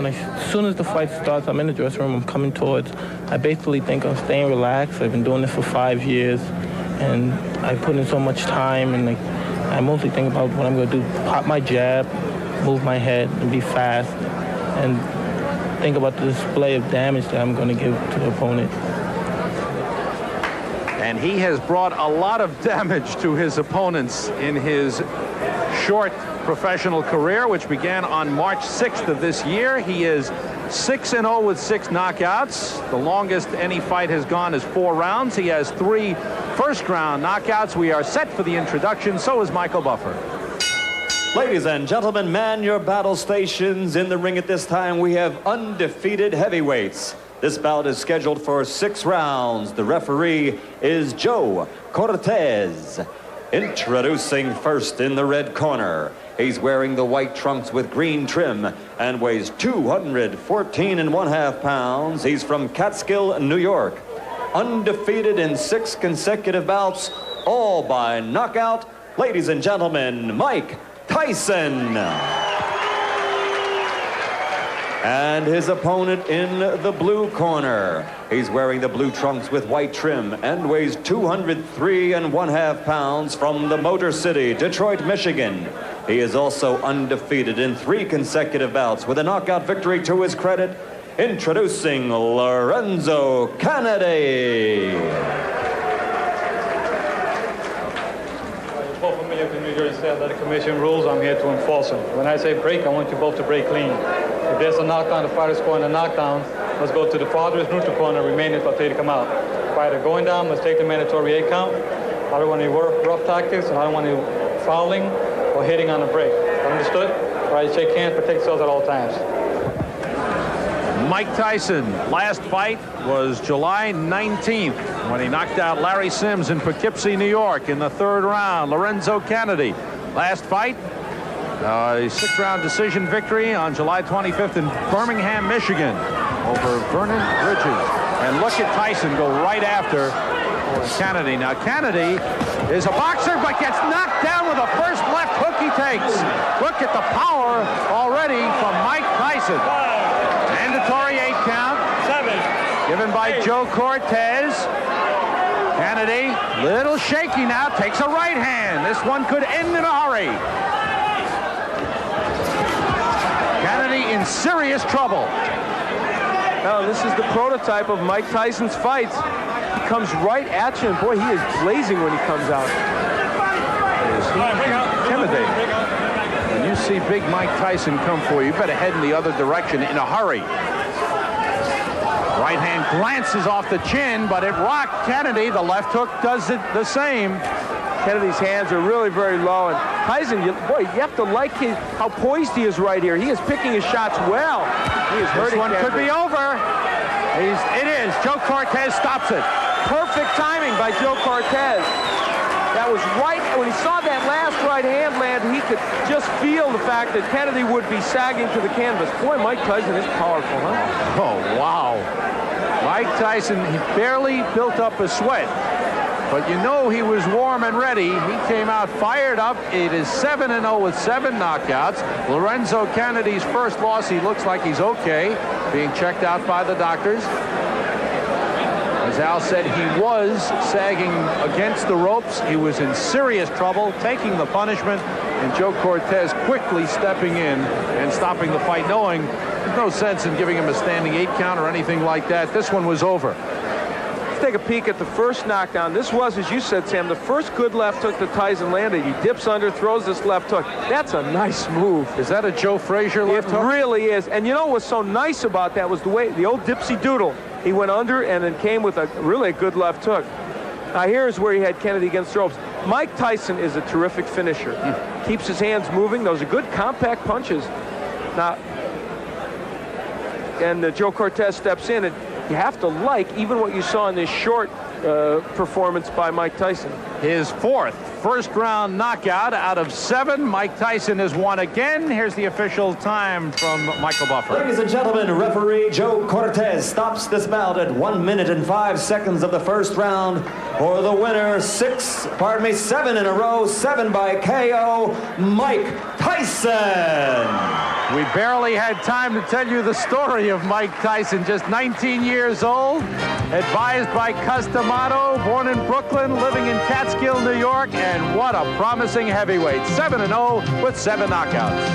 As soon as the fight starts, I'm in the dressing room, I'm coming towards. I basically think I'm staying relaxed. I've been doing this for 5 years, and I put in so much time, and I mostly think about what I'm going to do. Pop my jab, move my head, and be fast, and think about the display of damage that I'm going to give to the opponent. And he has brought a lot of damage to his opponents in his short professional career, which began on March 6th of this year. He is 6-0 with 6 knockouts. The longest any fight has gone is 4 rounds. He has 3 first-round knockouts. We are set for the introduction. So is Michael Buffer. Ladies and gentlemen, man your battle stations. In the ring at this time, we have undefeated heavyweights. This bout is scheduled for 6 rounds. The referee is Joe Cortez. Introducing first in the red corner. He's wearing the white trunks with green trim and weighs 214.5 pounds. He's from Catskill, New York. Undefeated in 6 consecutive bouts, all by knockout. Ladies and gentlemen, Mike Tyson. And his opponent in the blue corner. He's wearing the blue trunks with white trim and weighs 203.5 pounds from the Motor City, Detroit, Michigan. He is also undefeated in 3 consecutive bouts with a knockout victory to his credit. Introducing Lorenzo Canady. You're both familiar with the New Jersey State Athletic Commission rules. I'm here to enforce them. When I say break, I want you both to break clean. If there's a knockdown, the fighter's scoring a knockdown, let's go to the farthest neutral corner, remaining for you to come out. Fighter going down, let's take the mandatory 8 count. I don't want any rough tactics, and I don't want any fouling or hitting on the break. Understood? All right, shake hands, protect yourselves at all times. Mike Tyson, last fight was July 19th when he knocked out Larry Sims in Poughkeepsie, New York in the 3rd round. Lorenzo Canady, last fight, a 6-round decision victory on July 25th in Birmingham, Michigan over Vernon Bridges. And look at Tyson go right after Canady. Now, Canady is a boxer, but gets knocked down with the first left hook he takes. Look at the power already from Mike Tyson. Mandatory 8 count. 7. Given by Joe Cortez. Canady, little shaky now, takes a right hand. This one could end in a hurry. Canady in serious trouble. Now, this is the prototype of Mike Tyson's fights. He comes right at you, and boy, he is blazing when he comes out. Is he intimidating? When you see big Mike Tyson come for you, you better head in the other direction in a hurry. Right hand glances off the chin, but it rocked Canady. The left hook does it the same. Kennedy's hands are really very low, and Tyson, boy, you have to like how poised he is right here. He is picking his shots well. He is hurting. This one could be over. It is. Joe Cortez stops it. Perfect timing by Joe Cortez. That was right when he saw that last right hand land. He could just feel the fact that Canady would be sagging to the canvas. Boy, Mike Tyson is powerful, huh? Oh, wow. Mike Tyson, he barely built up a sweat. But you know he was warm and ready. He came out fired up. It is 7-0 with 7 knockouts. Lorenzo Canady's first loss, he looks like he's okay, being checked out by the doctors. As Al said, he was sagging against the ropes. He was in serious trouble, taking the punishment, and Joe Cortez quickly stepping in and stopping the fight, knowing there's no sense in giving him a standing 8 count or anything like that. This one was over. Take a peek at the first knockdown. This was, as you said, Sam, the first good left hook that Tyson landed. He dips under, throws this left hook. That's a nice move. Is that a Joe Frazier left hook? It really is. And you know what's so nice about that was the way, the old dipsy doodle. He went under and then came with a really good left hook. Now here's where he had Canady against the ropes. Mike Tyson is a terrific finisher. Keeps his hands moving. Those are good compact punches. Now, and Joe Cortez steps in, and you have to like even what you saw in this short performance by Mike Tyson. His 4th first-round knockout out of 7. Mike Tyson has won again. Here's the official time from Michael Buffer. Ladies and gentlemen, referee Joe Cortez stops this bout at 1 minute and 5 seconds of the first round. For the winner, 7 in a row, 7 by KO, Mike Tyson. We barely had time to tell you the story of Mike Tyson, just 19 years old, advised by Customato, born in Brooklyn, living in Catskill, New York, and what a promising heavyweight. 7-0 with 7 knockouts.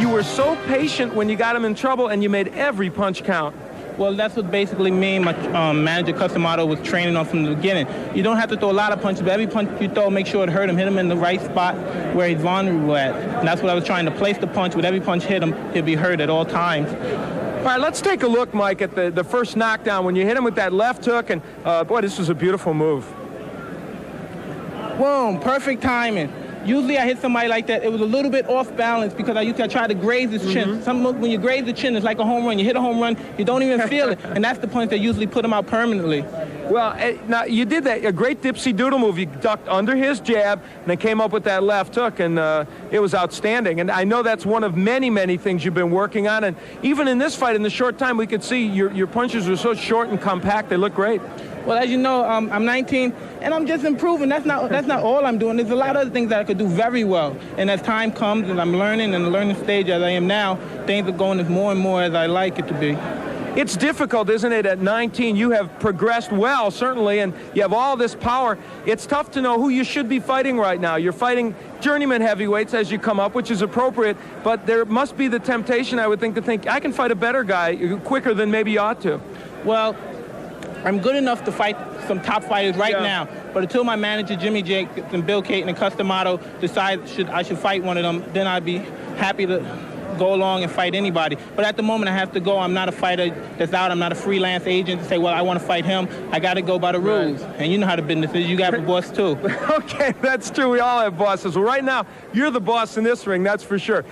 You were so patient when you got him in trouble, and you made every punch count. Well, that's what basically me and my manager, Customato, was training on from the beginning. You don't have to throw a lot of punches, but every punch you throw, make sure it hurt him, hit him in the right spot where he's vulnerable at. And that's what I was trying to place the punch. With every punch hit him, he'll be hurt at all times. All right, let's take a look, Mike, at the first knockdown when you hit him with that left hook. And, boy, this was a beautiful move. Boom, perfect timing. Usually I hit somebody like that, it was a little bit off balance because I try to graze his chin. When you graze the chin, it's like a home run. You hit a home run, you don't even feel it. And that's the point that usually put him out permanently. Well, now you did that, a great dipsy doodle move. You ducked under his jab and then came up with that left hook, and it was outstanding. And I know that's one of many, many things you've been working on. And even in this fight, in the short time, we could see your punches were so short and compact, they look great. Well, as you know, I'm 19, and I'm just improving. That's not all I'm doing. There's a lot of other things that I could do very well. And as time comes and I'm learning in the learning stage as I am now, things are going as more and more as I like it to be. It's difficult, isn't it? At 19, you have progressed well, certainly, and you have all this power. It's tough to know who you should be fighting right now. You're fighting journeyman heavyweights as you come up, which is appropriate, but there must be the temptation, I would think, to think, I can fight a better guy quicker than maybe you ought to. Well, I'm good enough to fight some top fighters right now, but until my manager, Jimmy Jake, and Bill Caton and Customato decide I should fight one of them, then I'd be happy to go along and fight anybody. But at the moment, I have to go. I'm not a fighter that's out. I'm not a freelance agent to say, well, I want to fight him. I got to go by the rules. Right. And you know how the business is. You got a boss, too. Okay, that's true. We all have bosses. Well, right now, you're the boss in this ring, that's for sure.